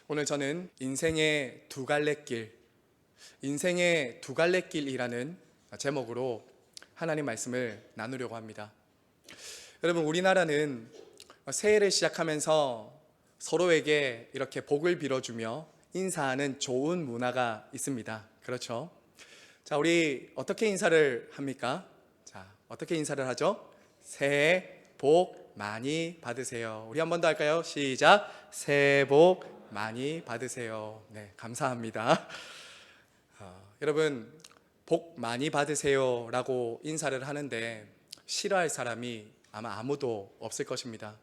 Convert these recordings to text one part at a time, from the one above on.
오늘 저는 인생의 두 갈래 길이라는 제목으로 하나님 말씀을 나누려고 합니다. 여러분, 우리나라는 새해를 시작하면서 서로에게 이렇게 복을 빌어주며 인사하는 좋은 문화가 있습니다. 그렇죠? 자, 우리 어떻게 인사를 합니까? 자, 어떻게 인사를 하죠? 새해 복 많이 받으세요. 우리 한 번 더 할까요? 시작. 새해 복 많이 받으세요. 네, 감사합니다. 여러분, 복 많이 받으세요 라고 인사를 하는데 싫어할 사람이 아마 아무도 없을 것입니다.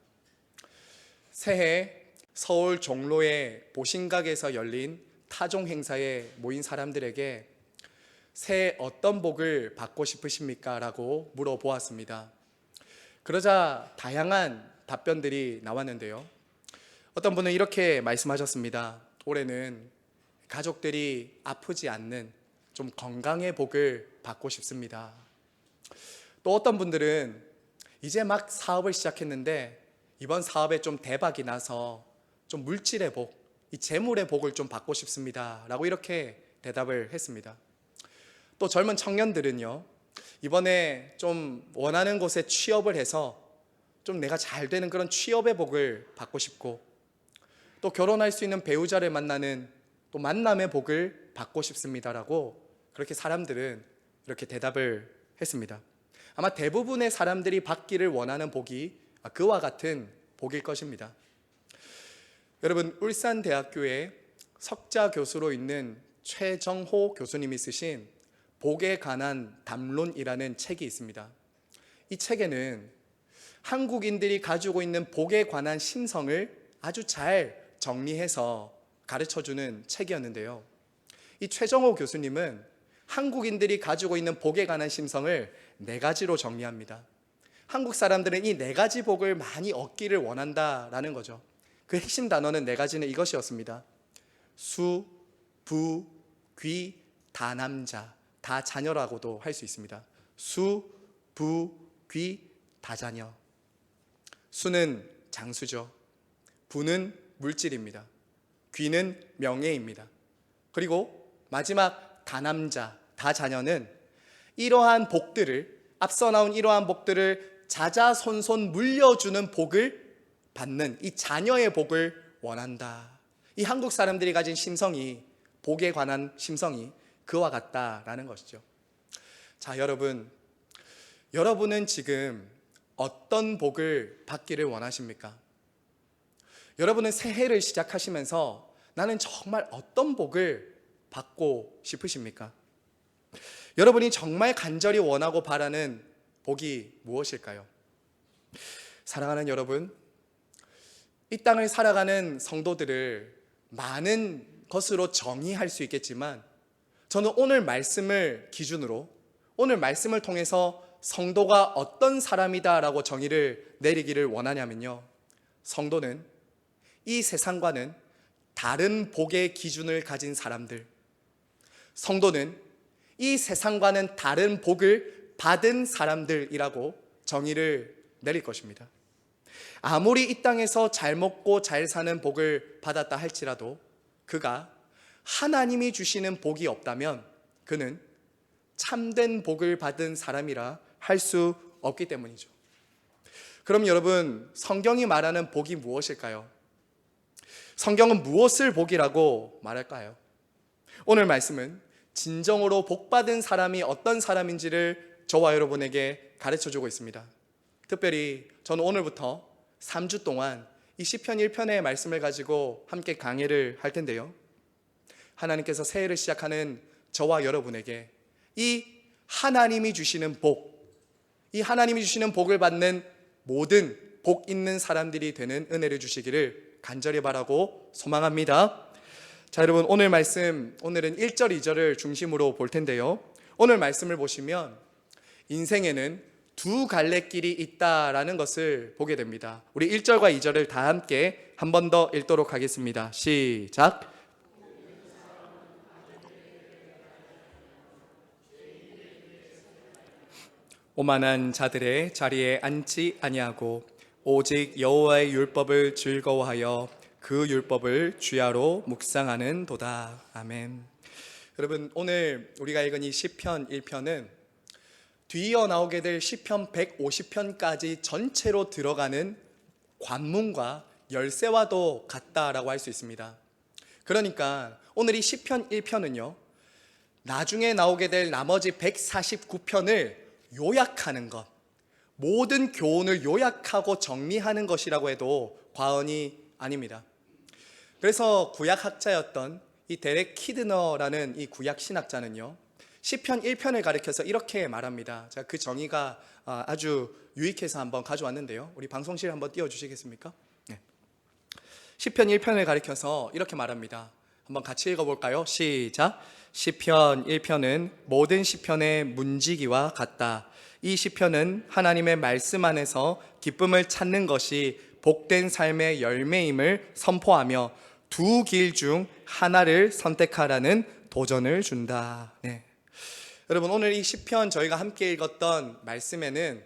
새해 서울 종로의 보신각에서 열린 타종 행사에 모인 사람들에게 새해 어떤 복을 받고 싶으십니까? 라고 물어보았습니다. 그러자 다양한 답변들이 나왔는데요. 어떤 분은 이렇게 말씀하셨습니다. 올해는 가족들이 아프지 않는 좀 건강의 복을 받고 싶습니다. 또 어떤 분들은 이제 막 사업을 시작했는데 이번 사업에 좀 대박이 나서 좀 물질의 복, 이 재물의 복을 좀 받고 싶습니다 라고 이렇게 대답을 했습니다. 또 젊은 청년들은요, 이번에 좀 원하는 곳에 취업을 해서 좀 내가 잘 되는 그런 취업의 복을 받고 싶고, 또 결혼할 수 있는 배우자를 만나는 또 만남의 복을 받고 싶습니다라고 그렇게 사람들은 이렇게 대답을 했습니다. 아마 대부분의 사람들이 받기를 원하는 복이 그와 같은 복일 것입니다. 여러분, 울산대학교에 석자 교수로 있는 최정호 교수님이 쓰신 복에 관한 담론이라는 책이 있습니다. 이 책에는 한국인들이 가지고 있는 복에 관한 심성을 아주 잘 정리해서 가르쳐주는 책이었는데요. 이 최정호 교수님은 한국인들이 가지고 있는 복에 관한 심성을 4가지로 정리합니다. 한국 사람들은 이 4가지 복을 많이 얻기를 원한다라는 거죠. 그 핵심 단어는 4가지는 이것이었습니다. 수, 부, 귀, 다남자, 다자녀라고도 할 수 있습니다. 수, 부, 귀, 다자녀. 수는 장수죠. 부는 물질입니다. 귀는 명예입니다. 그리고 마지막 다남자, 다자녀는 이러한 복들을, 앞서 나온 이러한 복들을 자자손손 물려주는 복을 받는 이 자녀의 복을 원한다. 이 한국 사람들이 가진 심성이, 복에 관한 심성이 그와 같다라는 것이죠. 자, 여러분은 지금 어떤 복을 받기를 원하십니까? 여러분은 새해를 시작하시면서 나는 정말 어떤 복을 받고 싶으십니까? 여러분이 정말 간절히 원하고 바라는 복이 무엇일까요? 사랑하는 여러분, 이 땅을 살아가는 성도들을 많은 것으로 정의할 수 있겠지만 저는 오늘 말씀을 기준으로, 오늘 말씀을 통해서 성도가 어떤 사람이다라고 정의를 내리기를 원하냐면요, 성도는 이 세상과는 다른 복의 기준을 가진 사람들, 성도는 이 세상과는 다른 복을 받은 사람들이라고 정의를 내릴 것입니다. 아무리 이 땅에서 잘 먹고 잘 사는 복을 받았다 할지라도 그가 하나님이 주시는 복이 없다면 그는 참된 복을 받은 사람이라 할 수 없기 때문이죠. 그럼 여러분, 성경이 말하는 복이 무엇일까요? 성경은 무엇을 복이라고 말할까요? 오늘 말씀은 진정으로 복받은 사람이 어떤 사람인지를 저와 여러분에게 가르쳐주고 있습니다. 특별히 저는 오늘부터 3주 동안 이 시편 1편의 말씀을 가지고 함께 강해를 할 텐데요, 하나님께서 새해를 시작하는 저와 여러분에게 이 하나님이 주시는 복, 이 하나님이 주시는 복을 받는 모든 복 있는 사람들이 되는 은혜를 주시기를 간절히 바라고 소망합니다. 자, 여러분, 오늘 말씀, 오늘은 1절 2절을 중심으로 볼 텐데요, 오늘 말씀을 보시면 인생에는 두 갈래 길이 있다라는 것을 보게 됩니다. 우리 1절과 2절을 다 함께 한 번 더 읽도록 하겠습니다. 시작. 오만한 자들의 자리에 앉지 아니하고 오직 여호와의 율법을 즐거워하여 그 율법을 주야로 묵상하는 도다. 아멘. 여러분, 오늘 우리가 읽은 이 시편 1편은 뒤이어 나오게 될 시편 150편까지 전체로 들어가는 관문과 열쇠와도 같다라고 할 수 있습니다. 그러니까 오늘 이 시편 1편은요, 나중에 나오게 될 나머지 149편을 요약하는 것, 모든 교훈을 요약하고 정리하는 것이라고 해도 과언이 아닙니다. 그래서 구약학자였던 이 데렉 키드너라는 이 구약 신학자는요, 시편 1편을 가리켜서 이렇게 말합니다. 제가 그 정의가 아주 유익해서 한번 가져왔는데요, 우리 방송실 한번 띄워주시겠습니까? 네. 시편 1편을 가리켜서 이렇게 말합니다. 한번 같이 읽어볼까요? 시작. 시편 1편은 모든 시편의 문지기와 같다. 이 시편은 하나님의 말씀 안에서 기쁨을 찾는 것이 복된 삶의 열매임을 선포하며 두 길 중 하나를 선택하라는 도전을 준다. 네. 여러분, 오늘 이 시편 저희가 함께 읽었던 말씀에는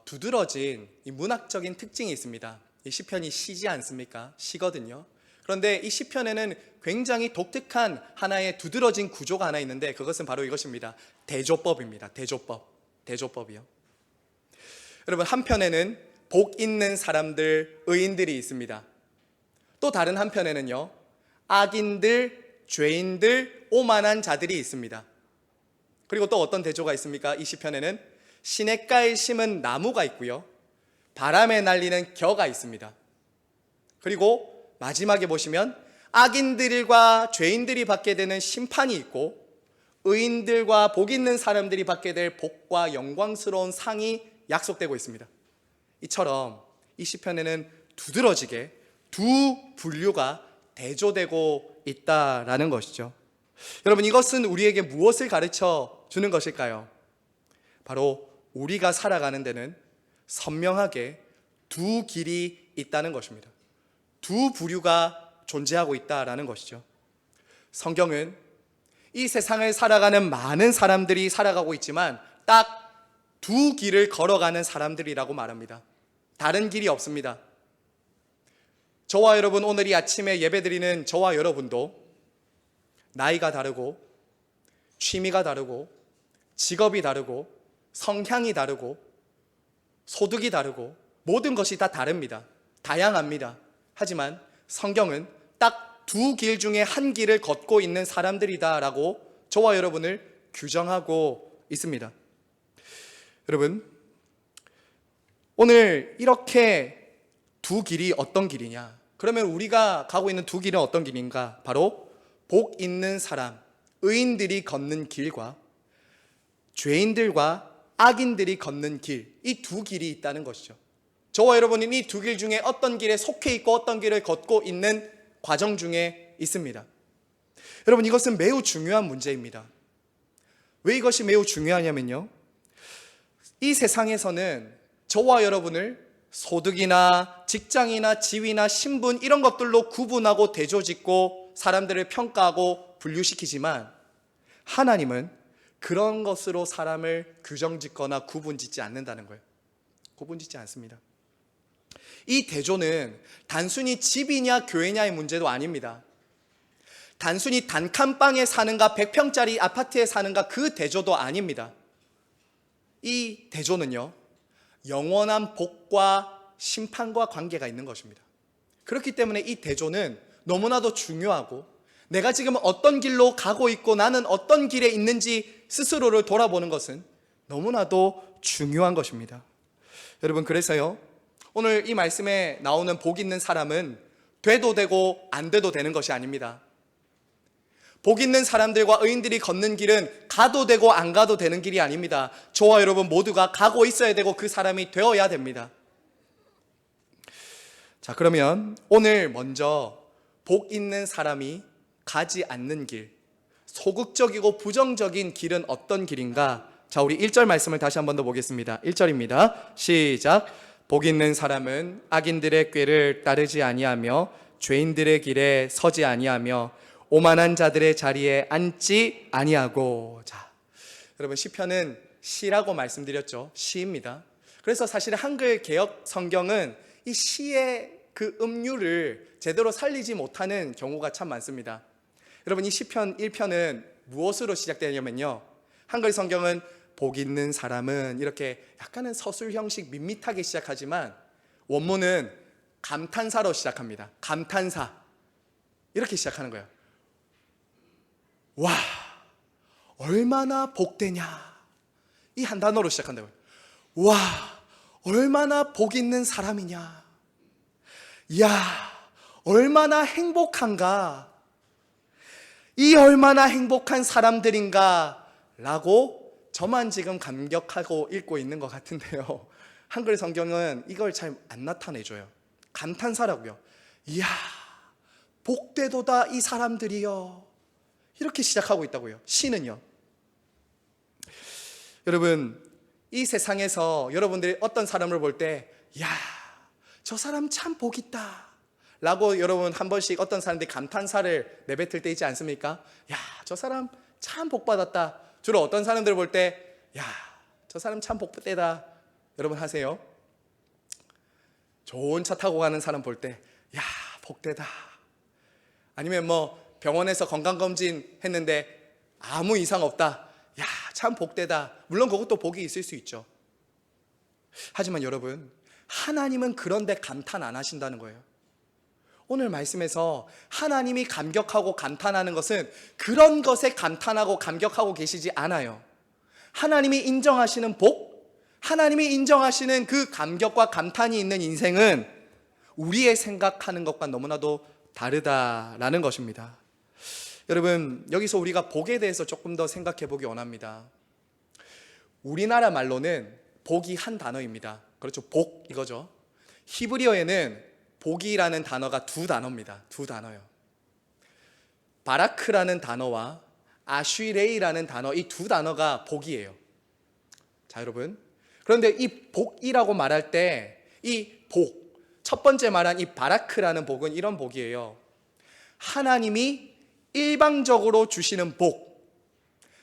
두드러진 이 문학적인 특징이 있습니다. 이 시편이 시지 않습니까? 시거든요. 그런데 이 시편에는 굉장히 독특한 하나의 두드러진 구조가 하나 있는데, 그것은 바로 이것입니다. 대조법입니다. 대조법이요. 여러분, 한편에는 복 있는 사람들, 의인들이 있습니다. 또 다른 한편에는요, 악인들, 죄인들, 오만한 자들이 있습니다. 그리고 또 어떤 대조가 있습니까? 이 시편에는 시냇가에 심은 나무가 있고요, 바람에 날리는 겨가 있습니다. 그리고 마지막에 보시면 악인들과 죄인들이 받게 되는 심판이 있고, 의인들과 복 있는 사람들이 받게 될 복과 영광스러운 상이 약속되고 있습니다. 이처럼 이 시편에는 두드러지게 두 분류가 대조되고 있다라는 것이죠. 여러분, 이것은 우리에게 무엇을 가르쳐 주는 것일까요? 바로 우리가 살아가는 데는 선명하게 두 길이 있다는 것입니다. 두 부류가 존재하고 있다라는 것이죠. 성경은 이 세상을 살아가는 많은 사람들이 살아가고 있지만 딱 두 길을 걸어가는 사람들이라고 말합니다. 다른 길이 없습니다. 저와 여러분, 오늘 이 아침에 예배드리는 저와 여러분도 나이가 다르고, 취미가 다르고, 직업이 다르고, 성향이 다르고, 소득이 다르고, 모든 것이 다 다릅니다. 다양합니다. 하지만 성경은 딱 두 길 중에 한 길을 걷고 있는 사람들이다라고 저와 여러분을 규정하고 있습니다. 여러분, 오늘 이렇게 두 길이 어떤 길이냐? 그러면 우리가 가고 있는 두 길은 어떤 길인가? 바로 복 있는 사람, 의인들이 걷는 길과 죄인들과 악인들이 걷는 길, 이 두 길이 있다는 것이죠. 저와 여러분은 이 두 길 중에 어떤 길에 속해 있고 어떤 길을 걷고 있는 과정 중에 있습니다. 여러분, 이것은 매우 중요한 문제입니다. 왜 이것이 매우 중요하냐면요, 이 세상에서는 저와 여러분을 소득이나 직장이나 지위나 신분, 이런 것들로 구분하고 대조짓고 사람들을 평가하고 분류시키지만, 하나님은 그런 것으로 사람을 규정짓거나 구분짓지 않는다는 거예요. 구분짓지 않습니다. 이 대조는 단순히 집이냐 교회냐의 문제도 아닙니다. 단순히 단칸방에 사는가 100평짜리 아파트에 사는가 그 대조도 아닙니다. 이 대조는요, 영원한 복과 심판과 관계가 있는 것입니다. 그렇기 때문에 이 대조는 너무나도 중요하고, 내가 지금 어떤 길로 가고 있고 나는 어떤 길에 있는지 스스로를 돌아보는 것은 너무나도 중요한 것입니다. 여러분, 그래서요, 오늘 이 말씀에 나오는 복 있는 사람은 돼도 되고 안 돼도 되는 것이 아닙니다. 복 있는 사람들과 의인들이 걷는 길은 가도 되고 안 가도 되는 길이 아닙니다. 저와 여러분 모두가 가고 있어야 되고 그 사람이 되어야 됩니다. 자, 그러면 오늘 먼저 복 있는 사람이 가지 않는 길, 소극적이고 부정적인 길은 어떤 길인가? 자, 우리 1절 말씀을 다시 한 번 더 보겠습니다. 1절입니다. 시작. 복 있는 사람은 악인들의 꾀를 따르지 아니하며 죄인들의 길에 서지 아니하며 오만한 자들의 자리에 앉지 아니하고. 자, 여러분, 시편은 시라고 말씀드렸죠. 시입니다. 그래서 사실 한글 개역 성경은 이 시의 그 음유를 제대로 살리지 못하는 경우가 참 많습니다. 여러분, 이 시편 1편은 무엇으로 시작되냐면요, 한글 성경은 복 있는 사람은 이렇게 약간은 서술 형식 밋밋하게 시작하지만 원문은 감탄사로 시작합니다. 감탄사, 이렇게 시작하는 거예요. 와, 얼마나 복되냐, 이 한 단어로 시작한다고요. 와, 얼마나 복 있는 사람이냐, 야, 얼마나 행복한가, 이 얼마나 행복한 사람들인가 라고 저만 지금 감격하고 읽고 있는 것 같은데요, 한글 성경은 이걸 잘 안 나타내줘요. 감탄사라고요. 이야, 복되도다 이 사람들이여, 이렇게 시작하고 있다고요. 시는요. 여러분, 이 세상에서 여러분들이 어떤 사람을 볼 때 야, 저 사람 참 복 있다 라고 여러분 한 번씩 어떤 사람들이 감탄사를 내뱉을 때 있지 않습니까? 야, 저 사람 참 복 받았다. 주로 어떤 사람들을 볼 때 야, 저 사람 참 복되다 여러분 하세요? 좋은 차 타고 가는 사람 볼 때 야, 복되다. 아니면 뭐 병원에서 건강검진 했는데 아무 이상 없다. 야, 참 복되다. 물론 그것도 복이 있을 수 있죠. 하지만 여러분, 하나님은 그런데 감탄 안 하신다는 거예요. 오늘 말씀에서 하나님이 감격하고 감탄하는 것은 그런 것에 감탄하고 감격하고 계시지 않아요. 하나님이 인정하시는 복, 하나님이 인정하시는 그 감격과 감탄이 있는 인생은 우리의 생각하는 것과 너무나도 다르다라는 것입니다. 여러분, 여기서 우리가 복에 대해서 조금 더 생각해 보기 원합니다. 우리나라 말로는 복이 한 단어입니다. 그렇죠, 복 이거죠. 히브리어에는 복이라는 단어가 두 단어입니다. 두 단어요. 바라크라는 단어와 아쉬레이라는 단어, 이 두 단어가 복이에요. 자, 여러분, 그런데 이 복이라고 말할 때 이 복, 첫 번째 말한 이 바라크라는 복은 이런 복이에요. 하나님이 일방적으로 주시는 복,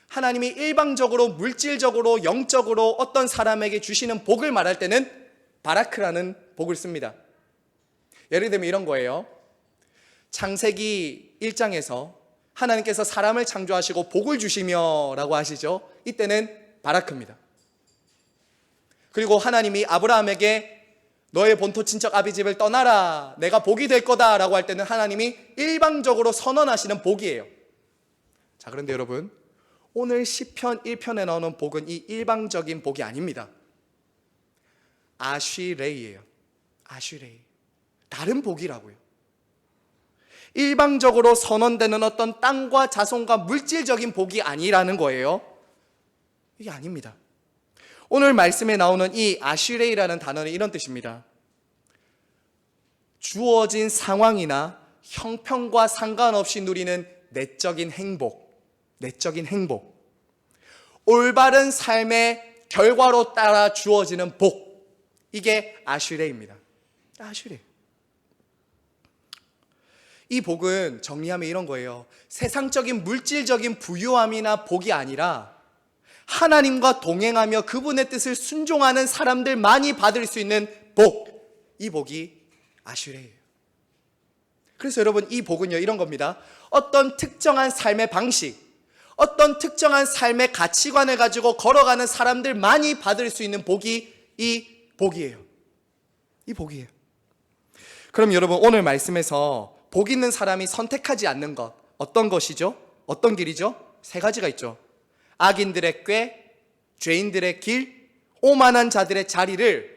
하나님이 일방적으로 물질적으로 영적으로 어떤 사람에게 주시는 복을 말할 때는 바라크라는 복을 씁니다. 예를 들면 이런 거예요. 창세기 1장에서 하나님께서 사람을 창조하시고 복을 주시며 라고 하시죠. 이때는 바라크입니다. 그리고 하나님이 아브라함에게 너의 본토 친척 아비 집을 떠나라, 내가 복이 될 거다 라고 할 때는 하나님이 일방적으로 선언하시는 복이에요. 자, 그런데 여러분, 오늘 시편 1편에 나오는 복은 이 일방적인 복이 아닙니다. 아쉬레이예요. 아쉬레이, 다른 복이라고요. 일방적으로 선언되는 어떤 땅과 자손과 물질적인 복이 아니라는 거예요. 이게 아닙니다. 오늘 말씀에 나오는 이 아쉬레이라는 단어는 이런 뜻입니다. 주어진 상황이나 형편과 상관없이 누리는 내적인 행복, 내적인 행복, 올바른 삶의 결과로 따라 주어지는 복, 이게 아쉬레이입니다. 아쉬레이. 이 복은 정리하면 이런 거예요. 세상적인 물질적인 부유함이나 복이 아니라 하나님과 동행하며 그분의 뜻을 순종하는 사람들만이 받을 수 있는 복, 이 복이 아쉬레이예요. 그래서 여러분, 이 복은요, 이런 겁니다. 어떤 특정한 삶의 방식, 어떤 특정한 삶의 가치관을 가지고 걸어가는 사람들만이 받을 수 있는 복이 이 복이에요. 이 복이에요. 그럼 여러분, 오늘 말씀에서 복 있는 사람이 선택하지 않는 것, 어떤 것이죠? 어떤 길이죠? 세 가지가 있죠. 악인들의 꾀, 죄인들의 길, 오만한 자들의 자리를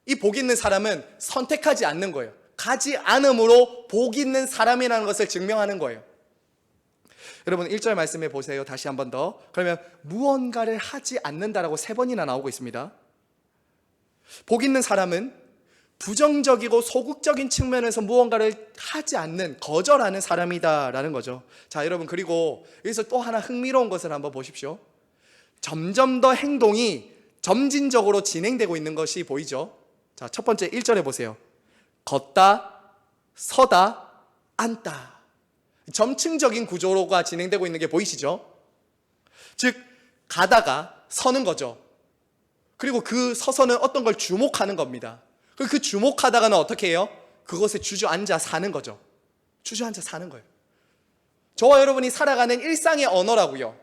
이 복 있는 사람은 선택하지 않는 거예요. 가지 않음으로 복 있는 사람이라는 것을 증명하는 거예요. 여러분, 1절 말씀해 보세요. 다시 한 번 더. 그러면 무언가를 하지 않는다라고 3번이나 나오고 있습니다. 복 있는 사람은 부정적이고 소극적인 측면에서 무언가를 하지 않는, 거절하는 사람이다라는 거죠. 자, 여러분, 그리고 여기서 또 하나 흥미로운 것을 한번 보십시오. 점점 더 행동이 점진적으로 진행되고 있는 것이 보이죠. 자, 첫 번째 1절에 보세요. 걷다, 서다, 앉다. 점층적인 구조가 진행되고 있는 게 보이시죠? 즉, 가다가 서는 거죠. 그리고 그 서서는 어떤 걸 주목하는 겁니다. 그 주목하다가는 어떻게 해요? 그것에 주저앉아 사는 거죠. 주저앉아 사는 거예요. 저와 여러분이 살아가는 일상의 언어라고요.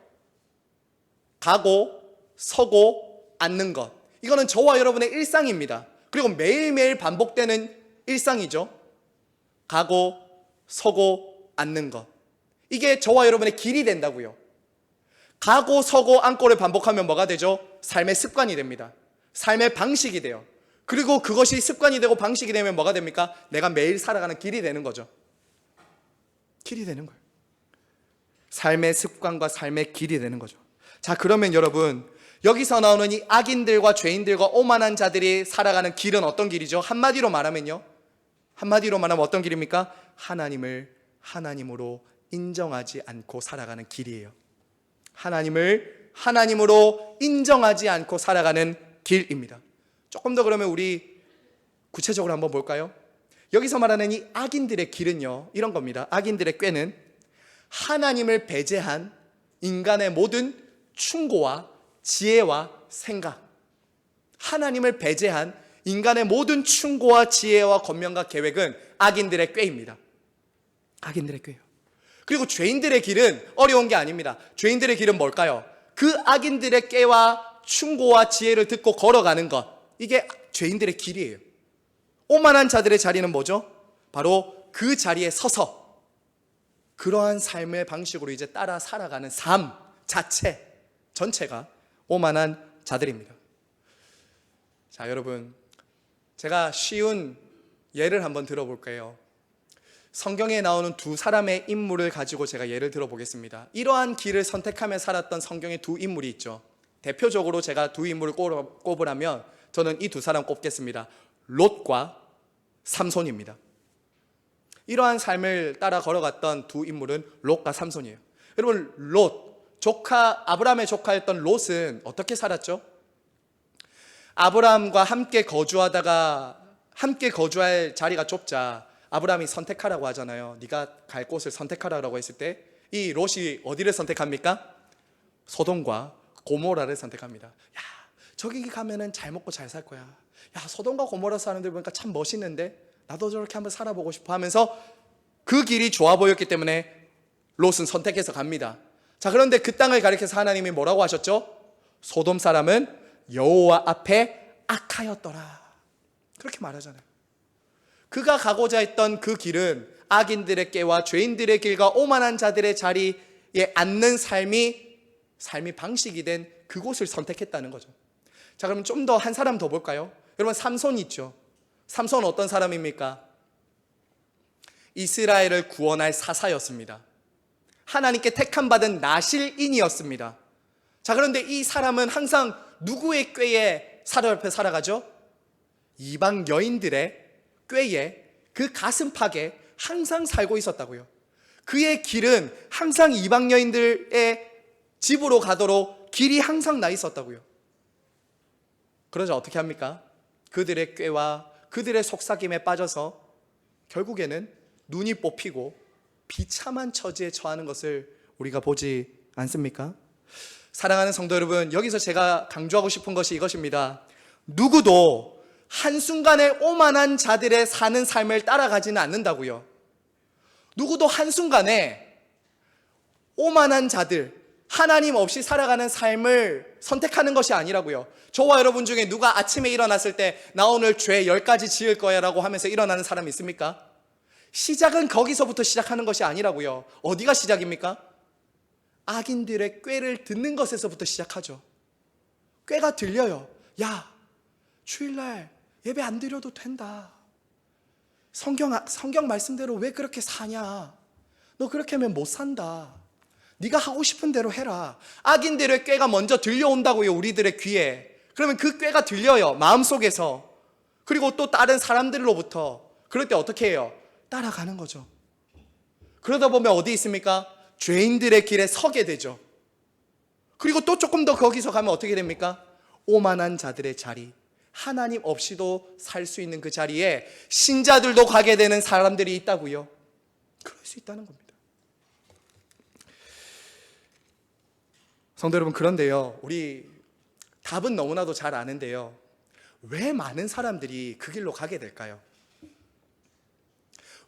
가고, 서고, 앉는 것. 이거는 저와 여러분의 일상입니다. 그리고 매일매일 반복되는 일상이죠. 가고, 서고, 앉는 것. 이게 저와 여러분의 길이 된다고요. 가고, 서고, 앉고를 반복하면 뭐가 되죠? 삶의 습관이 됩니다. 삶의 방식이 돼요. 그리고 그것이 습관이 되고 방식이 되면 뭐가 됩니까? 내가 매일 살아가는 길이 되는 거죠. 길이 되는 거예요. 삶의 습관과 삶의 길이 되는 거죠. 자, 그러면 여러분, 여기서 나오는 이 악인들과 죄인들과 오만한 자들이 살아가는 길은 어떤 길이죠? 한마디로 말하면 어떤 길입니까? 하나님을 하나님으로 인정하지 않고 살아가는 길이에요. 하나님을 하나님으로 인정하지 않고 살아가는 길입니다. 조금 더 그러면 우리 구체적으로 한번 볼까요? 여기서 말하는 이 악인들의 길은요, 이런 겁니다. 악인들의 꾀는 하나님을 배제한 인간의 모든 충고와 지혜와 생각, 하나님을 배제한 인간의 모든 충고와 지혜와 권면과 계획은 악인들의 꾀입니다. 악인들의 꾀예요. 그리고 죄인들의 길은 어려운 게 아닙니다. 죄인들의 길은 뭘까요? 그 악인들의 꾀와 충고와 지혜를 듣고 걸어가는 것, 이게 죄인들의 길이에요. 오만한 자들의 자리는 뭐죠? 바로 그 자리에 서서 그러한 삶의 방식으로 이제 따라 살아가는 삶 자체 전체가 오만한 자들입니다. 자, 여러분, 제가 쉬운 예를 한번 들어볼게요. 성경에 나오는 두 사람의 인물을 가지고 제가 예를 들어보겠습니다. 이러한 길을 선택하며 살았던 성경의 두 인물이 있죠. 대표적으로 제가 두 인물을 꼽으라면 저는 이 두 사람 꼽겠습니다. 롯과 삼손입니다. 이러한 삶을 따라 걸어갔던 두 인물은 롯과 삼손이에요. 여러분, 아브라함의 조카였던 롯은 어떻게 살았죠? 아브라함과 함께 거주할 자리가 좁자 아브라함이 선택하라고 하잖아요. 네가 갈 곳을 선택하라고 했을 때 이 롯이 어디를 선택합니까? 소돔과 고모라를 선택합니다. 야, 저기 가면은 잘 먹고 잘 살 거야. 야, 소돔과 고모라 사람들 보니까 참 멋있는데 나도 저렇게 한번 살아보고 싶어 하면서 그 길이 좋아 보였기 때문에 롯은 선택해서 갑니다. 자, 그런데 그 땅을 가리켜서 하나님이 뭐라고 하셨죠? 소돔 사람은 여호와 앞에 악하였더라, 그렇게 말하잖아요. 그가 가고자 했던 그 길은 악인들의 꾀와 죄인들의 길과 오만한 자들의 자리에 앉는 삶이 방식이 된 그곳을 선택했다는 거죠. 자, 그럼 좀 더 한 사람 더 볼까요? 여러분, 삼손 있죠. 삼손은 어떤 사람입니까? 이스라엘을 구원할 사사였습니다. 하나님께 택함받은 나실인이었습니다. 자, 그런데 이 사람은 항상 누구의 꾀에 사로잡혀 살아가죠? 이방 여인들의 꾀에, 그 가슴팍에 항상 살고 있었다고요. 그의 길은 항상 이방 여인들의 집으로 가도록 길이 항상 나 있었다고요. 그러자 어떻게 합니까? 그들의 꾀와 그들의 속삭임에 빠져서 결국에는 눈이 뽑히고 비참한 처지에 처하는 것을 우리가 보지 않습니까? 사랑하는 성도 여러분, 여기서 제가 강조하고 싶은 것이 이것입니다. 누구도 한순간에 오만한 자들의 사는 삶을 따라가지는 않는다고요. 누구도 한순간에 오만한 자들, 하나님 없이 살아가는 삶을 선택하는 것이 아니라고요. 저와 여러분 중에 누가 아침에 일어났을 때 나 오늘 죄 10가지 지을 거야 라고 하면서 일어나는 사람이 있습니까? 시작은 거기서부터 시작하는 것이 아니라고요. 어디가 시작입니까? 악인들의 꾀를 듣는 것에서부터 시작하죠. 꾀가 들려요. 야, 주일날 예배 안 드려도 된다. 성경 말씀대로 왜 그렇게 사냐? 너 그렇게 하면 못 산다. 네가 하고 싶은 대로 해라. 악인들의 꾀가 먼저 들려온다고요, 우리들의 귀에. 그러면 그 꾀가 들려요, 마음속에서. 그리고 또 다른 사람들로부터. 그럴 때 어떻게 해요? 따라가는 거죠. 그러다 보면 어디 있습니까? 죄인들의 길에 서게 되죠. 그리고 또 조금 더 거기서 가면 어떻게 됩니까? 오만한 자들의 자리, 하나님 없이도 살 수 있는 그 자리에 신자들도 가게 되는 사람들이 있다고요. 그럴 수 있다는 겁니다. 성도 여러분, 그런데요, 우리 답은 너무나도 잘 아는데요, 왜 많은 사람들이 그 길로 가게 될까요?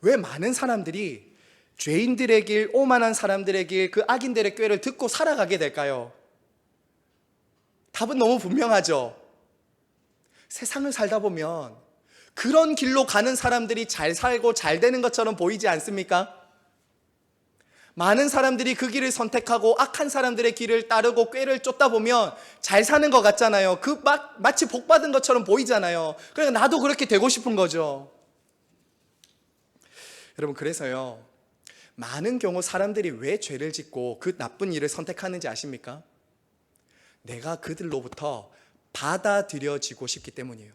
왜 많은 사람들이 죄인들의 길, 오만한 사람들의 길, 그 악인들의 꾀를 듣고 살아가게 될까요? 답은 너무 분명하죠. 세상을 살다 보면 그런 길로 가는 사람들이 잘 살고 잘 되는 것처럼 보이지 않습니까? 많은 사람들이 그 길을 선택하고 악한 사람들의 길을 따르고 꾀를 쫓다 보면 잘 사는 것 같잖아요. 마치 복 받은 것처럼 보이잖아요. 그러니까 나도 그렇게 되고 싶은 거죠. 여러분, 그래서요, 많은 경우 사람들이 왜 죄를 짓고 그 나쁜 일을 선택하는지 아십니까? 내가 그들로부터 받아들여지고 싶기 때문이에요.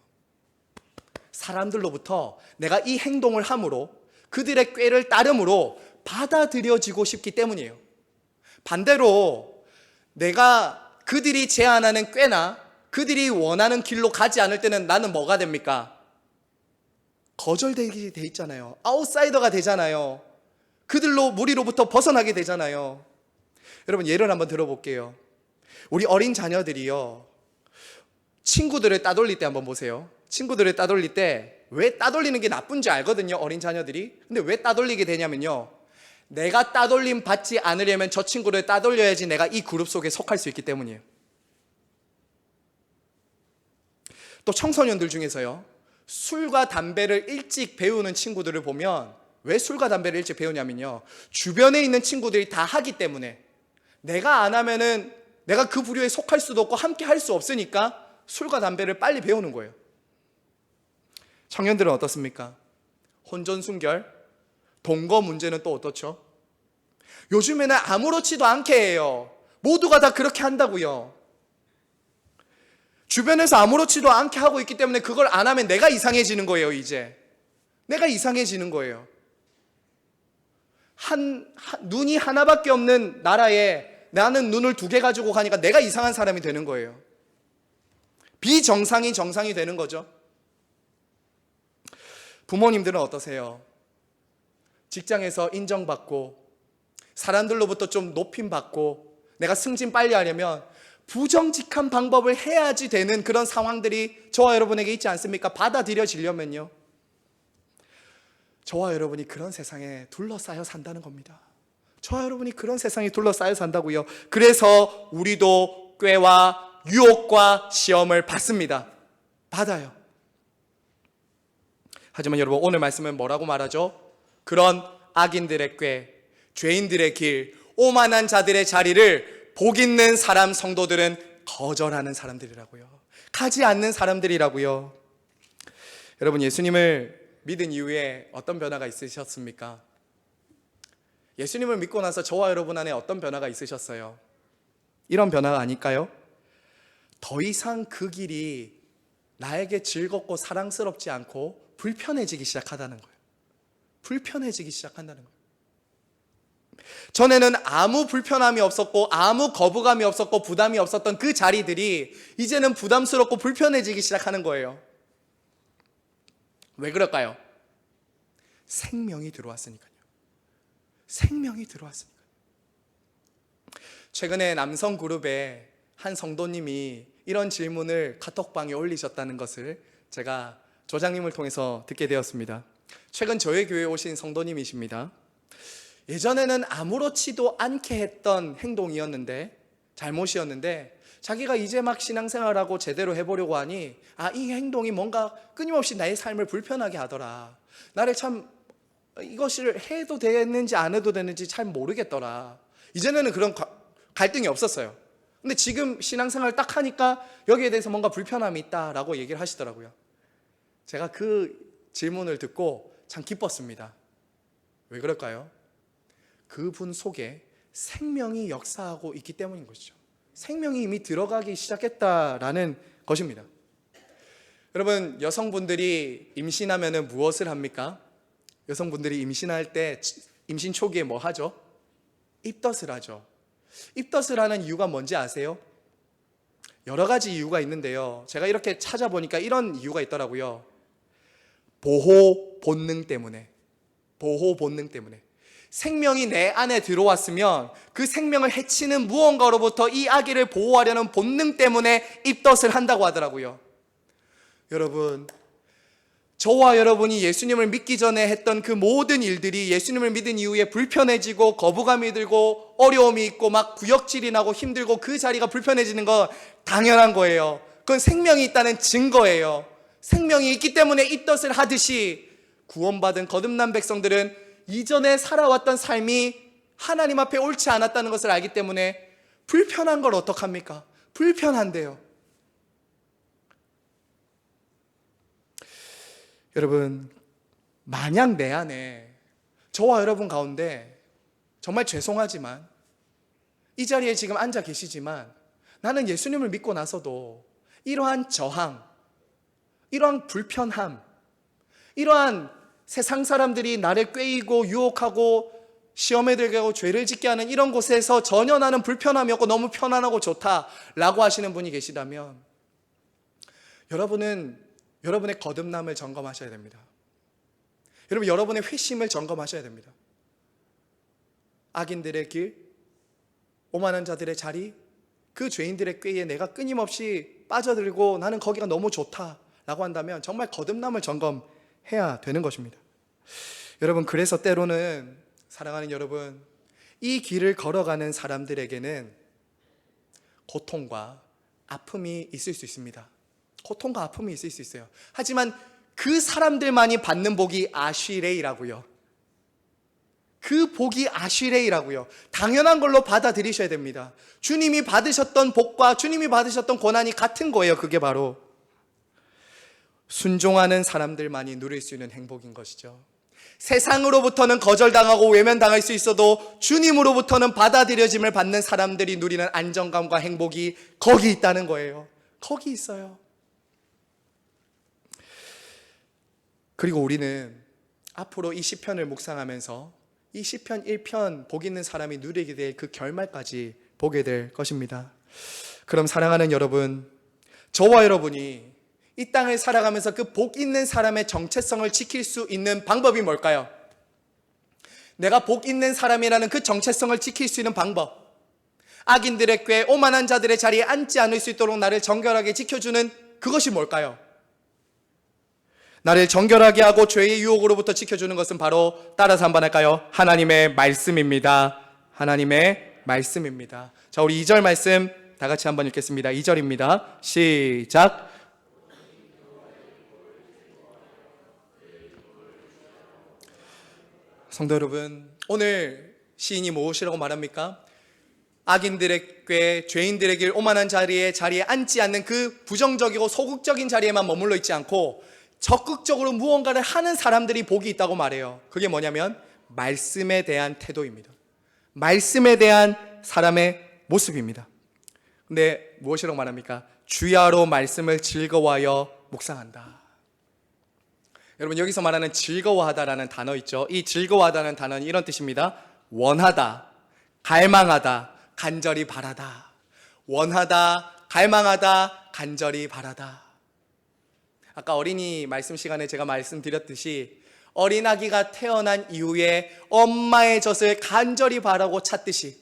사람들로부터 내가 이 행동을 함으로, 그들의 꾀를 따름으로 받아들여지고 싶기 때문이에요. 반대로 내가 그들이 제안하는 꾀나 그들이 원하는 길로 가지 않을 때는 나는 뭐가 됩니까? 거절되게 돼 있잖아요. 아웃사이더가 되잖아요. 그들로 무리로부터 벗어나게 되잖아요. 여러분, 예를 한번 들어볼게요. 우리 어린 자녀들이요, 친구들을 따돌릴 때 한번 보세요. 친구들을 따돌릴 때 왜 따돌리는 게 나쁜지 알거든요, 어린 자녀들이. 근데 왜 따돌리게 되냐면요, 내가 따돌림 받지 않으려면 저 친구를 따돌려야지 내가 이 그룹 속에 속할 수 있기 때문이에요. 또 청소년들 중에서요, 술과 담배를 일찍 배우는 친구들을 보면, 왜 술과 담배를 일찍 배우냐면요, 주변에 있는 친구들이 다 하기 때문에 내가 안 하면은 내가 그 부류에 속할 수도 없고 함께 할 수 없으니까 술과 담배를 빨리 배우는 거예요. 청년들은 어떻습니까? 혼전순결, 동거 문제는 또 어떻죠? 요즘에는 아무렇지도 않게 해요. 모두가 다 그렇게 한다고요. 주변에서 아무렇지도 않게 하고 있기 때문에 그걸 안 하면 내가 이상해지는 거예요. 이제 내가 이상해지는 거예요. 눈이 하나밖에 없는 나라에 나는 눈을 2개 가지고 가니까 내가 이상한 사람이 되는 거예요. 비정상이 정상이 되는 거죠. 부모님들은 어떠세요? 직장에서 인정받고 사람들로부터 좀 높임받고 내가 승진 빨리 하려면 부정직한 방법을 해야지 되는 그런 상황들이 저와 여러분에게 있지 않습니까? 받아들여지려면요, 저와 여러분이 그런 세상에 둘러싸여 산다는 겁니다. 저와 여러분이 그런 세상에 둘러싸여 산다고요. 그래서 우리도 꾀와 유혹과 시험을 받습니다. 받아요. 하지만 여러분, 오늘 말씀은 뭐라고 말하죠? 그런 악인들의 꾀, 죄인들의 길, 오만한 자들의 자리를 복 있는 사람 성도들은 거절하는 사람들이라고요. 가지 않는 사람들이라고요. 여러분, 예수님을 믿은 이후에 어떤 변화가 있으셨습니까? 예수님을 믿고 나서 저와 여러분 안에 어떤 변화가 있으셨어요? 이런 변화가 아닐까요? 더 이상 그 길이 나에게 즐겁고 사랑스럽지 않고 불편해지기 시작하다는 거예요. 불편해지기 시작한다는 거예요. 전에는 아무 불편함이 없었고 아무 거부감이 없었고 부담이 없었던 그 자리들이 이제는 부담스럽고 불편해지기 시작하는 거예요. 왜 그럴까요? 생명이 들어왔으니까요. 생명이 들어왔으니까요. 최근에 남성 그룹에 한 성도님이 이런 질문을 카톡방에 올리셨다는 것을 제가 조장님을 통해서 듣게 되었습니다. 최근 저희 교회에 오신 성도님이십니다. 예전에는 아무렇지도 않게 했던 행동이었는데, 잘못이었는데 자기가 이제 막 신앙생활하고 제대로 해보려고 하니 이 행동이 뭔가 끊임없이 나의 삶을 불편하게 하더라. 나를 참 이것을 해도 되는지 안 해도 되는지 잘 모르겠더라. 이전에는 그런 갈등이 없었어요. 근데 지금 신앙생활 딱 하니까 여기에 대해서 뭔가 불편함이 있다라고 얘기를 하시더라고요. 제가 그 질문을 듣고 참 기뻤습니다. 왜 그럴까요? 그분 속에 생명이 역사하고 있기 때문인 것이죠. 생명이 이미 들어가기 시작했다라는 것입니다. 여러분, 여성분들이 임신하면 무엇을 합니까? 여성분들이 임신할 때 임신 초기에 뭐 하죠? 입덧을 하죠. 입덧을 하는 이유가 뭔지 아세요? 여러 가지 이유가 있는데요, 제가 이렇게 찾아보니까 이런 이유가 있더라고요. 보호 본능 때문에. 보호 본능 때문에. 생명이 내 안에 들어왔으면 그 생명을 해치는 무언가로부터 이 아기를 보호하려는 본능 때문에 입덧을 한다고 하더라고요. 여러분, 저와 여러분이 예수님을 믿기 전에 했던 그 모든 일들이 예수님을 믿은 이후에 불편해지고 거부감이 들고 어려움이 있고 막 구역질이 나고 힘들고 그 자리가 불편해지는 건 당연한 거예요. 그건 생명이 있다는 증거예요. 생명이 있기 때문에 이 뜻을 하듯이 구원받은 거듭난 백성들은 이전에 살아왔던 삶이 하나님 앞에 옳지 않았다는 것을 알기 때문에 불편한 걸 어떡합니까? 불편한데요. 여러분, 만약 내 안에 저와 여러분 가운데 정말 죄송하지만 이 자리에 지금 앉아 계시지만 나는 예수님을 믿고 나서도 이러한 저항, 이러한 불편함, 이러한 세상 사람들이 나를 꾀이고 유혹하고 시험에 들게 하고 죄를 짓게 하는 이런 곳에서 전혀 나는 불편함이 없고 너무 편안하고 좋다라고 하시는 분이 계시다면 여러분은 여러분의 거듭남을 점검하셔야 됩니다. 여러분, 여러분의 회심을 점검하셔야 됩니다. 악인들의 길, 오만한 자들의 자리, 그 죄인들의 꾀에 내가 끊임없이 빠져들고 나는 거기가 너무 좋다라고 한다면 정말 거듭남을 점검해야 되는 것입니다. 여러분, 그래서 때로는 사랑하는 여러분, 이 길을 걸어가는 사람들에게는 고통과 아픔이 있을 수 있습니다. 고통과 아픔이 있을 수 있어요. 하지만 그 사람들만이 받는 복이 아쉬레이라고요. 그 복이 아쉬레이라고요. 당연한 걸로 받아들이셔야 됩니다. 주님이 받으셨던 복과 주님이 받으셨던 고난이 같은 거예요. 그게 바로 순종하는 사람들만이 누릴 수 있는 행복인 것이죠. 세상으로부터는 거절당하고 외면당할 수 있어도 주님으로부터는 받아들여짐을 받는 사람들이 누리는 안정감과 행복이 거기 있다는 거예요. 거기 있어요. 그리고 우리는 앞으로 이 시편을 묵상하면서 이 시편 1편 복 있는 사람이 누리게 될 그 결말까지 보게 될 것입니다. 그럼 사랑하는 여러분, 저와 여러분이 이 땅을 살아가면서 그 복 있는 사람의 정체성을 지킬 수 있는 방법이 뭘까요? 내가 복 있는 사람이라는 그 정체성을 지킬 수 있는 방법, 악인들의 꾀, 오만한 자들의 자리에 앉지 않을 수 있도록 나를 정결하게 지켜주는 그것이 뭘까요? 나를 정결하게 하고 죄의 유혹으로부터 지켜주는 것은 바로 따라서 한번 할까요? 하나님의 말씀입니다. 하나님의 말씀입니다. 자, 우리 2절 말씀 다 같이 한번 읽겠습니다. 2절입니다. 시작. 성도 여러분, 오늘 시인이 무엇이라고 말합니까? 악인들의 꾀, 죄인들의 길, 오만한 자리에 앉지 않는 그 부정적이고 소극적인 자리에만 머물러 있지 않고 적극적으로 무언가를 하는 사람들이 복이 있다고 말해요. 그게 뭐냐면 말씀에 대한 태도입니다. 말씀에 대한 사람의 모습입니다. 근데 무엇이라고 말합니까? 주야로 말씀을 즐거워하여 묵상한다. 여러분, 여기서 말하는 즐거워하다라는 단어 있죠. 이 즐거워하다는 단어는 이런 뜻입니다. 원하다, 갈망하다, 간절히 바라다. 원하다, 갈망하다, 간절히 바라다. 아까 어린이 말씀 시간에 제가 말씀드렸듯이 어린아기가 태어난 이후에 엄마의 젖을 간절히 바라고 찾듯이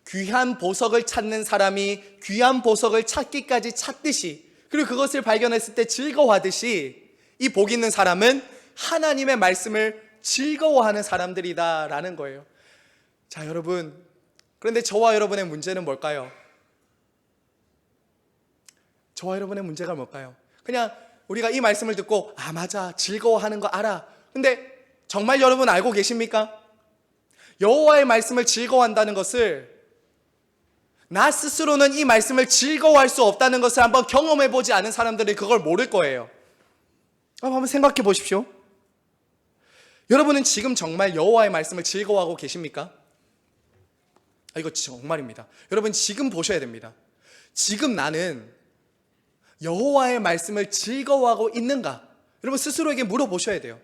귀한 보석을 찾는 사람이 귀한 보석을 찾기까지 찾듯이, 그리고 그것을 발견했을 때 즐거워하듯이 이 복 있는 사람은 하나님의 말씀을 즐거워하는 사람들이다라는 거예요. 자, 여러분, 그런데 저와 여러분의 문제는 뭘까요? 저와 여러분의 문제가 뭘까요? 그냥 우리가 이 말씀을 듣고 맞아, 즐거워하는 거 알아. 근데 정말 여러분 알고 계십니까? 여호와의 말씀을 즐거워한다는 것을, 나 스스로는 이 말씀을 즐거워할 수 없다는 것을 한번 경험해보지 않은 사람들이 그걸 모를 거예요. 한번 생각해 보십시오. 여러분은 지금 정말 여호와의 말씀을 즐거워하고 계십니까? 이거 정말입니다. 여러분, 지금 보셔야 됩니다. 지금 나는 여호와의 말씀을 즐거워하고 있는가? 여러분 스스로에게 물어보셔야 돼요.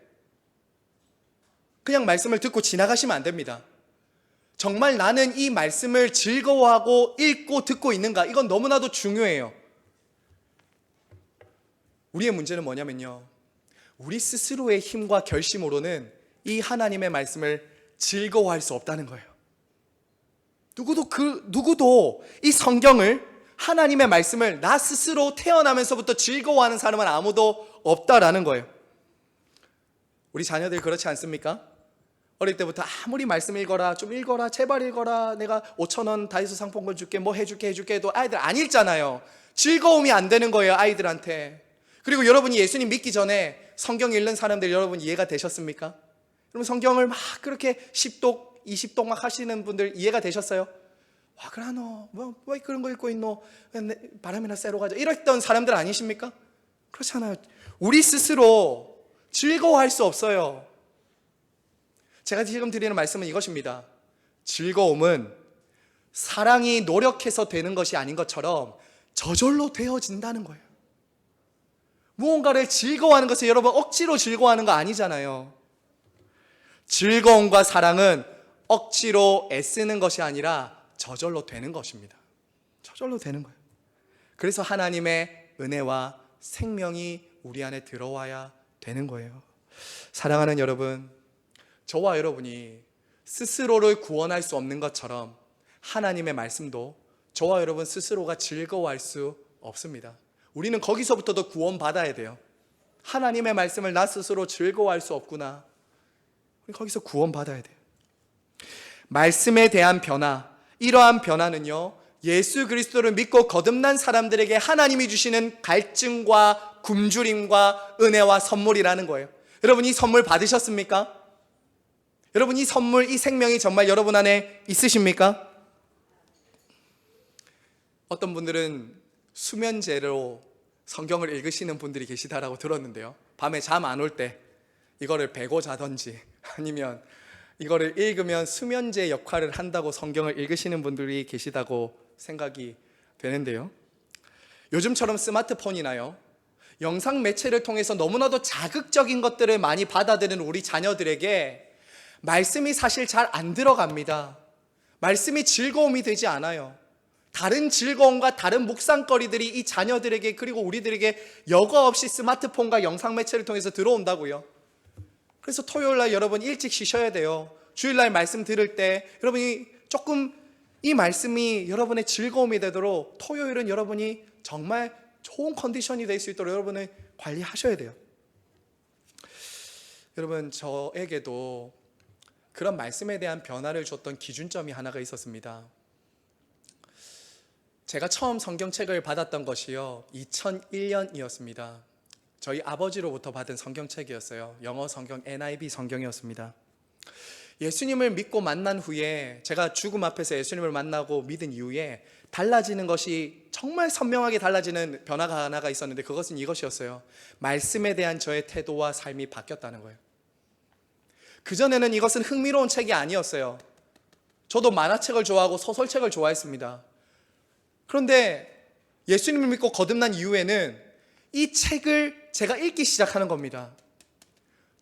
그냥 말씀을 듣고 지나가시면 안 됩니다. 정말 나는 이 말씀을 즐거워하고 읽고 듣고 있는가? 이건 너무나도 중요해요. 우리의 문제는 뭐냐면요, 우리 스스로의 힘과 결심으로는 이 하나님의 말씀을 즐거워할 수 없다는 거예요. 누구도 이 성경을 하나님의 말씀을 나 스스로 태어나면서부터 즐거워하는 사람은 아무도 없다라는 거예요. 우리 자녀들 그렇지 않습니까? 어릴 때부터 아무리 말씀 읽어라, 좀 읽어라, 제발 읽어라, 내가 5,000원 다이소 상품권 줄게, 뭐 해줄게 해도 아이들 안 읽잖아요. 즐거움이 안 되는 거예요, 아이들한테. 그리고 여러분이 예수님 믿기 전에 성경 읽는 사람들 여러분 이해가 되셨습니까? 여러분 성경을 막 그렇게 10독, 20독 막 하시는 분들 이해가 되셨어요? 와, 그래 너 왜 그런 거 읽고 있노? 바람이나 쐬러 가자 이랬던 사람들 아니십니까? 그렇잖아요. 우리 스스로 즐거워할 수 없어요. 제가 지금 드리는 말씀은 이것입니다. 즐거움은 사랑이 노력해서 되는 것이 아닌 것처럼 저절로 되어진다는 거예요. 무언가를 즐거워하는 것을 여러분 억지로 즐거워하는 거 아니잖아요. 즐거움과 사랑은 억지로 애쓰는 것이 아니라 저절로 되는 것입니다. 저절로 되는 거예요. 그래서 하나님의 은혜와 생명이 우리 안에 들어와야 되는 거예요. 사랑하는 여러분, 저와 여러분이 스스로를 구원할 수 없는 것처럼 하나님의 말씀도 저와 여러분 스스로가 즐거워할 수 없습니다. 우리는 거기서부터도 구원받아야 돼요. 하나님의 말씀을 나 스스로 즐거워할 수 없구나. 우리 거기서 구원받아야 돼요. 말씀에 대한 변화, 이러한 변화는요, 예수 그리스도를 믿고 거듭난 사람들에게 하나님이 주시는 갈증과 굶주림과 은혜와 선물이라는 거예요. 여러분 이 선물 받으셨습니까? 여러분 이 선물, 이 생명이 정말 여러분 안에 있으십니까? 어떤 분들은 수면제로 성경을 읽으시는 분들이 계시다라고 들었는데요, 밤에 잠 안 올 때 이거를 베고 자던지 아니면 이거를 읽으면 수면제 역할을 한다고 성경을 읽으시는 분들이 계시다고 생각이 되는데요, 요즘처럼 스마트폰이나요 영상 매체를 통해서 너무나도 자극적인 것들을 많이 받아들이는 우리 자녀들에게 말씀이 사실 잘 안 들어갑니다. 말씀이 즐거움이 되지 않아요. 다른 즐거움과 다른 묵상거리들이 이 자녀들에게 그리고 우리들에게 여과 없이 스마트폰과 영상 매체를 통해서 들어온다고요. 그래서 토요일날 여러분 일찍 쉬셔야 돼요. 주일날 말씀 들을 때 여러분이 조금 이 말씀이 여러분의 즐거움이 되도록 토요일은 여러분이 정말 좋은 컨디션이 될 수 있도록 여러분을 관리하셔야 돼요. 여러분 저에게도 그런 말씀에 대한 변화를 줬던 기준점이 하나가 있었습니다. 제가 처음 성경책을 받았던 것이요 2001년이었습니다. 저희 아버지로부터 받은 성경책이었어요. 영어 성경 NIV 성경이었습니다. 예수님을 믿고 만난 후에, 제가 죽음 앞에서 예수님을 만나고 믿은 이후에 달라지는 것이, 정말 선명하게 달라지는 변화가 하나가 있었는데 그것은 이것이었어요. 말씀에 대한 저의 태도와 삶이 바뀌었다는 거예요. 그전에는 이것은 흥미로운 책이 아니었어요. 저도 만화책을 좋아하고 소설책을 좋아했습니다. 그런데 예수님을 믿고 거듭난 이후에는 이 책을 제가 읽기 시작하는 겁니다.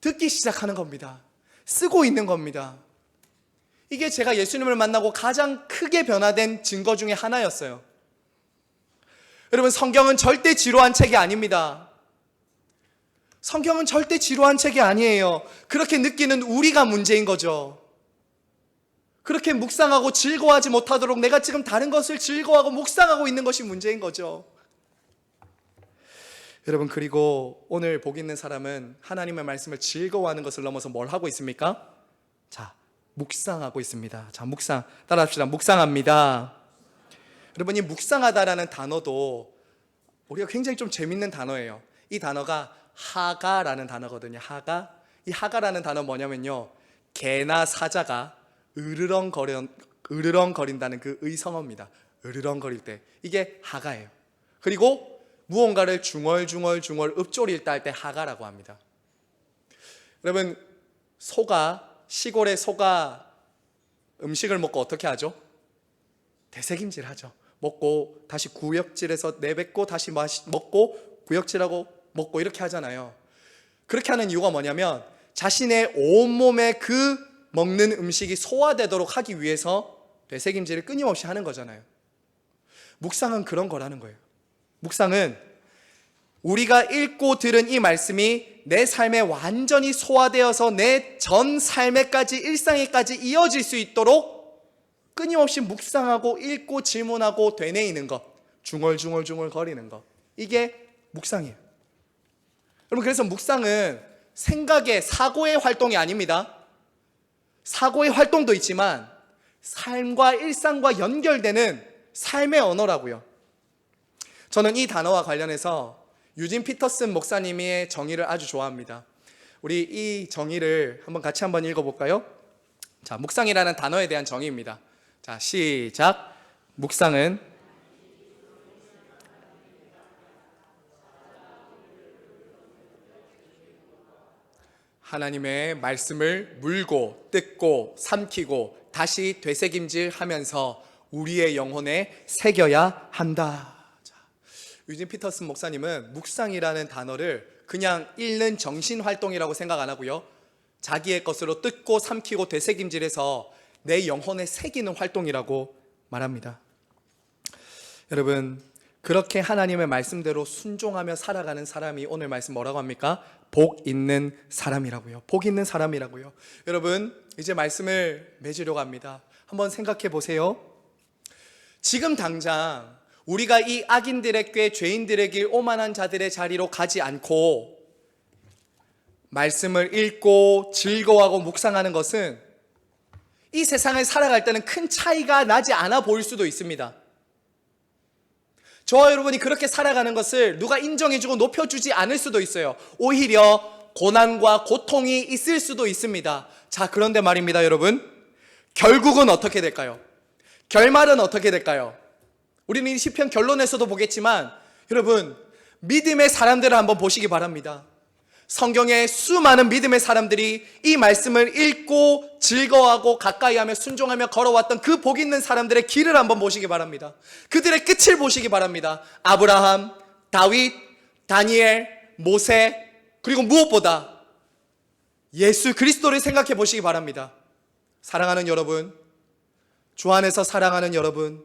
듣기 시작하는 겁니다. 쓰고 있는 겁니다. 이게 제가 예수님을 만나고 가장 크게 변화된 증거 중에 하나였어요. 여러분 성경은 절대 지루한 책이 아닙니다. 성경은 절대 지루한 책이 아니에요. 그렇게 느끼는 우리가 문제인 거죠. 그렇게 묵상하고 즐거워하지 못하도록 내가 지금 다른 것을 즐거워하고 묵상하고 있는 것이 문제인 거죠. 여러분 그리고 오늘 복 있는 사람은 하나님의 말씀을 즐거워하는 것을 넘어서 뭘 하고 있습니까? 자, 묵상하고 있습니다. 자, 묵상 따라합시다. 묵상합니다. 여러분 이 묵상하다라는 단어도 우리가 굉장히 좀 재밌는 단어예요. 이 단어가 하가라는 단어거든요. 하가. 이 하가라는 단어 뭐냐면요, 개나 사자가 으르렁거린다는 그 의성어입니다. 으르렁거릴 때 이게 하가예요. 그리고 무언가를 중얼중얼 읊조릴 때 할 때 하가라고 합니다. 여러분 시골의 소가 음식을 먹고 어떻게 하죠? 되새김질 하죠. 먹고 다시 구역질해서 내뱉고 다시 먹고 구역질하고 먹고 이렇게 하잖아요. 그렇게 하는 이유가 뭐냐면 자신의 온몸에 그 먹는 음식이 소화되도록 하기 위해서 되새김질을 끊임없이 하는 거잖아요. 묵상은 그런 거라는 거예요. 묵상은 우리가 읽고 들은 이 말씀이 내 삶에 완전히 소화되어서 내 전 삶에까지, 일상에까지 이어질 수 있도록 끊임없이 묵상하고 읽고 질문하고 되뇌이는 것, 중얼중얼 거리는 거, 이게 묵상이에요. 여러분, 그래서 묵상은 생각의, 사고의 활동이 아닙니다. 사고의 활동도 있지만 삶과 일상과 연결되는 삶의 언어라고요. 저는 이 단어와 관련해서 유진 피터슨 목사님의 정의를 아주 좋아합니다. 우리 이 정의를 같이 한번 읽어볼까요? 자, 묵상이라는 단어에 대한 정의입니다. 자, 시작. 묵상은 하나님의 말씀을 물고 뜯고 삼키고 다시 되새김질하면서 우리의 영혼에 새겨야 한다. 자, 유진 피터슨 목사님은 묵상이라는 단어를 그냥 읽는 정신활동이라고 생각 안 하고요, 자기의 것으로 뜯고 삼키고 되새김질해서 내 영혼에 새기는 활동이라고 말합니다. 여러분, 그렇게 하나님의 말씀대로 순종하며 살아가는 사람이 오늘 말씀 뭐라고 합니까? 복 있는 사람이라고요. 복 있는 사람이라고요. 여러분, 이제 말씀을 맺으려고 합니다. 한번 생각해 보세요. 지금 당장 우리가 이 악인들의 꾀, 죄인들의 길, 오만한 자들의 자리로 가지 않고 말씀을 읽고 즐거워하고 묵상하는 것은 이 세상을 살아갈 때는 큰 차이가 나지 않아 보일 수도 있습니다. 저와 여러분이 그렇게 살아가는 것을 누가 인정해주고 높여주지 않을 수도 있어요. 오히려 고난과 고통이 있을 수도 있습니다. 자, 그런데 말입니다, 여러분. 결국은 어떻게 될까요? 결말은 어떻게 될까요? 우리는 이 시편 결론에서도 보겠지만, 여러분, 믿음의 사람들을 한번 보시기 바랍니다. 성경의 수많은 믿음의 사람들이 이 말씀을 읽고 즐거워하고 가까이하며 순종하며 걸어왔던 그 복 있는 사람들의 길을 한번 보시기 바랍니다. 그들의 끝을 보시기 바랍니다. 아브라함, 다윗, 다니엘, 모세, 그리고 무엇보다 예수 그리스도를 생각해 보시기 바랍니다. 사랑하는 여러분, 주 안에서 사랑하는 여러분,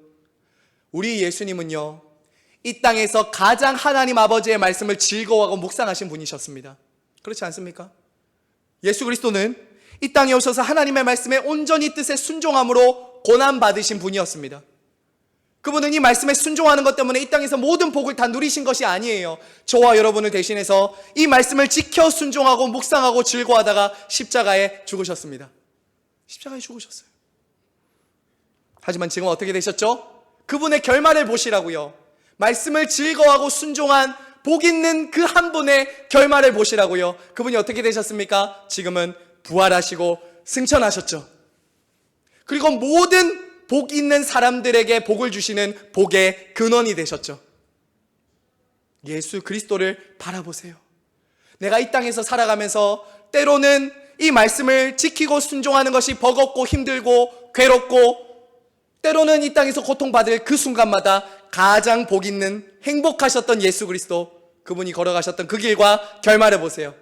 우리 예수님은요, 이 땅에서 가장 하나님 아버지의 말씀을 즐거워하고 묵상하신 분이셨습니다. 그렇지 않습니까? 예수 그리스도는 이 땅에 오셔서 하나님의 말씀에 온전히 뜻에 순종함으로 고난받으신 분이었습니다. 그분은 이 말씀에 순종하는 것 때문에 이 땅에서 모든 복을 다 누리신 것이 아니에요. 저와 여러분을 대신해서 이 말씀을 지켜 순종하고 묵상하고 즐거워하다가 십자가에 죽으셨습니다. 십자가에 죽으셨어요. 하지만 지금 어떻게 되셨죠? 그분의 결말을 보시라고요. 말씀을 즐거워하고 순종한 복 있는 그 한 분의 결말을 보시라고요. 그분이 어떻게 되셨습니까? 지금은 부활하시고 승천하셨죠. 그리고 모든 복 있는 사람들에게 복을 주시는 복의 근원이 되셨죠. 예수 그리스도를 바라보세요. 내가 이 땅에서 살아가면서 때로는 이 말씀을 지키고 순종하는 것이 버겁고 힘들고 괴롭고, 때로는 이 땅에서 고통받을 그 순간마다 가장 복 있는 행복하셨던 예수 그리스도, 그분이 걸어가셨던 그 길과 결말을 보세요.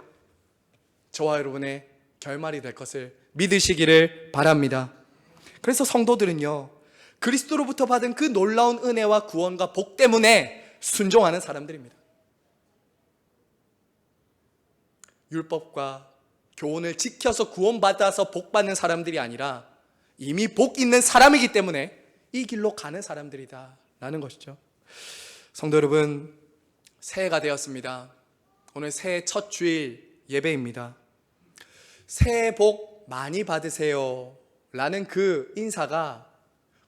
저와 여러분의 결말이 될 것을 믿으시기를 바랍니다. 그래서 성도들은요, 그리스도로부터 받은 그 놀라운 은혜와 구원과 복 때문에 순종하는 사람들입니다. 율법과 교훈을 지켜서 구원받아서 복받는 사람들이 아니라 이미 복 있는 사람이기 때문에 이 길로 가는 사람들이다 라는 것이죠. 성도 여러분, 새해가 되었습니다. 오늘 새해 첫 주일 예배입니다. 새해 복 많이 받으세요 라는 그 인사가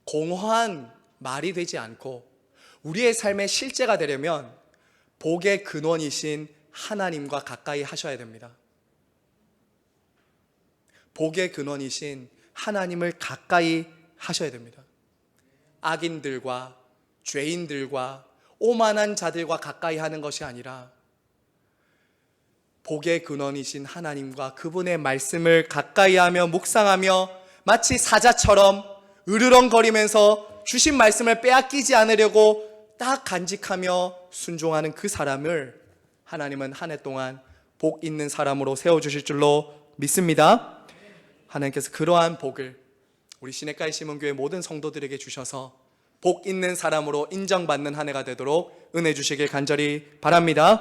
공허한 말이 되지 않고 우리의 삶의 실제가 되려면 복의 근원이신 하나님과 가까이 하셔야 됩니다. 복의 근원이신 하나님을 가까이 하셔야 됩니다. 악인들과 죄인들과 오만한 자들과 가까이 하는 것이 아니라 복의 근원이신 하나님과 그분의 말씀을 가까이 하며 묵상하며 마치 사자처럼 으르렁거리면서 주신 말씀을 빼앗기지 않으려고 딱 간직하며 순종하는 그 사람을 하나님은 한 해 동안 복 있는 사람으로 세워주실 줄로 믿습니다. 하나님께서 그러한 복을 우리 시냇가의 시몬교회 모든 성도들에게 주셔서 복 있는 사람으로 인정받는 한 해가 되도록 은혜 주시길 간절히 바랍니다.